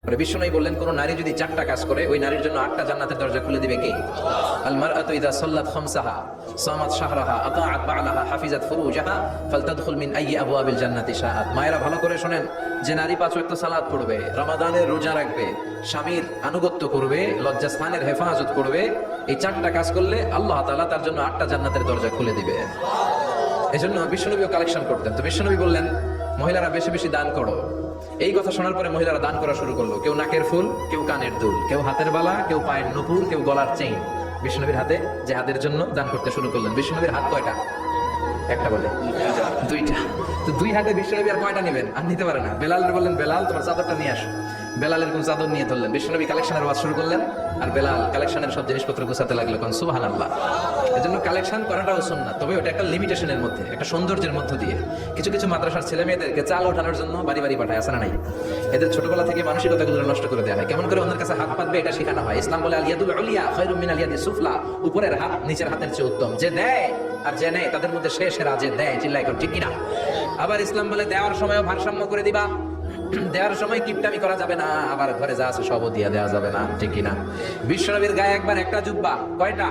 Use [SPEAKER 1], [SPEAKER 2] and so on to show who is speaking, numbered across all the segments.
[SPEAKER 1] বিশ্বনবী বললেন, কোন নারী যদি 4টা কাজ করে ওই নারীর জন্য 8টা জান্নাতের দরজা খুলে দিবে কে? আল মারআতু ইযা সাল্লাত খামসাহা সামাত শাহরাহা আতাআত বা'লাহা হাফিজাত ফুরুজাহা ফালতাদখুল মিন আইয়ি আবওয়াবিল জান্নাতি শাআত। মায়েরা ভালো করে শুনেন, যে নারী 5 ওয়াক্ত সালাত পড়বে, রমাদানের রোজা রাখবে, স্বামীর আনুগত্য করবে, লজ্জাস্থানের হেফাজত করবে, এই 4টা কাজ করলে আল্লাহ তাআলা তার জন্য 8টা জান্নাতের দরজা খুলে দিবে। এজন্য বিশ্বনবীও কালেকশন করতেন। তো বিশ্বনবী বললেন, মহিলারা বেশি বেশি দান করো। এই কথা শোনার পরে মহিলারা দান করা শুরু করলো। কেউ নাকের ফুল, কেউ কানের দুল, কেউ হাতের বালা, কেউ পায়ের নুপুর, কেউ গলার চেইন বিশ্বনবীর হাতে যে হাতের জন্য দান করতে শুরু করলেন। বিশ্বনবীর হাত কয়টা? একটা বলে 2টা। তো 2 হাতে বিশ্বনবী আর কয়টা নেবেন? আর নিতে পারে না। বেলালের বললেন, বেলাল তোমার চাদরটা নিয়ে আসো। বেলালের কোন চাদর নিয়ে ধরলেন। বিশ্বনবী কালেকশনের ওয়াজ শুরু করলেন, আর বেলাল কালেকশনের সব জিনিসপত্র গোছাতে লাগলো। কোন সুবহানাল্লাহ। এজন্য কালেকশন করাটাও সুন্নাত, তবে ওটা একটা লিমিটেশনের মধ্যে, একটা সৌন্দর্যের মধ্য দিয়ে। কিছু কিছু মাদ্রাসার ছেলে মেয়েদেরকে চাল ওঠানোর জন্য বাড়ি বাড়ি পাঠায়, আছে না নাই? এদের ছোটবেলা থেকে মানসিকতাগুলো নষ্ট করে দেওয়া হয়। কেমন করে ওদের কাছে হাত পাতবে এটা শেখানো হয়। ইসলাম বলে আল ইয়াদুল উলিয়া খায়রুম মিনাল ইয়াদিস সুফলা, উপরের হাত নিচের হাতের চেয়ে উত্তম। যে দেয় আর যে নেয় তাদের মধ্যে সেরা যে দেয়। চিল্লায় এখন ঠিক কিনা? আবার ইসলাম বলে দেওয়ার সময় ভারসাম্য করে দিবা, দেওয়ার সময় কিপটামি করা যাবে না, আবার ঘরে যা আছে সবও দিয়ে দেওয়া যাবে না, ঠিক কিনা? বিশ্বনবীর গায়ে একবার একটা জুব্বা, কয়টা?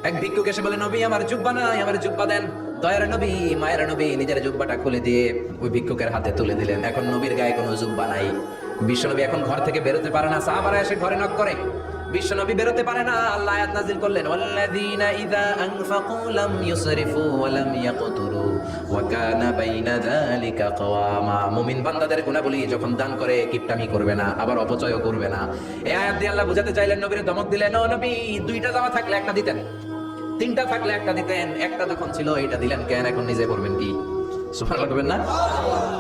[SPEAKER 1] এক ভিক্ষুক এসে বলে, নবী আমার জুব্বা নাই, আমার জুব্বা দেন। দয়ার নবী, মায়ের নবী নিজের জুব্বাটা খুলে দিয়ে ওই ভিক্ষুকের হাতে তুলে দিলেন। এখন নবীর গায়ে কোনো জুব্বা নাই। বিশ্বনবী এখন ঘর থেকে বেরোতে পারে না। সাহাবারা এসে ঘরে নক করে, বিশ্বনবী বেরোতে পারে না। আল্লাহ আয়াত নাযিল করলেন, ওয়াল্লাযীনা ইযা আনফাকু লাম ইউসরিফু ওয়া লাম ইয়াকতুরু ওয়া কানা বাইনা যালিকা কওয়ামা। মুমিন বান্দাদের গুণাবলী, যখন দান করে কিপটামি করবে না, আবার অপচয়ও করবে না। এই আয়াত দিয়ে আল্লাহ বুঝাতে চাইলেন, নবীর ধমক দিলেন, ও নবী 2টা জামা থাকলে একটা দিতেন, 3টা থাকলে একটা দিতেন, একটা যখন ছিল এটা দিলেন কেন? এখন নিজে করবেন কি? সুবহানাল্লাহ করবেন না?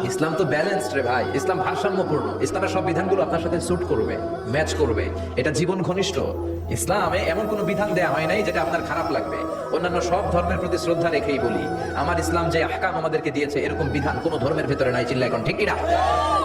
[SPEAKER 1] ইসলাম তো ব্যালেন্সড রে ভাই। ইসলাম ভারসাম্যপূর্ণ। ইসলামের সব বিধানগুলো আপনার সাথে স্যুট করবে, ম্যাচ করবে। এটা জীবন ঘনিষ্ঠ। ইসলামে এমন কোনো বিধান দেয়া হয় নাই যেটা আপনার খারাপ লাগবে। অন্যান্য সব ধর্মের প্রতি শ্রদ্ধা রেখেই বলি, আমার ইসলাম যে আহকাম আমাদেরকে দিয়েছে এরকম বিধান কোনো ধর্মের ভেতরে নাই। চিল্লা এখন ঠিক কিনা?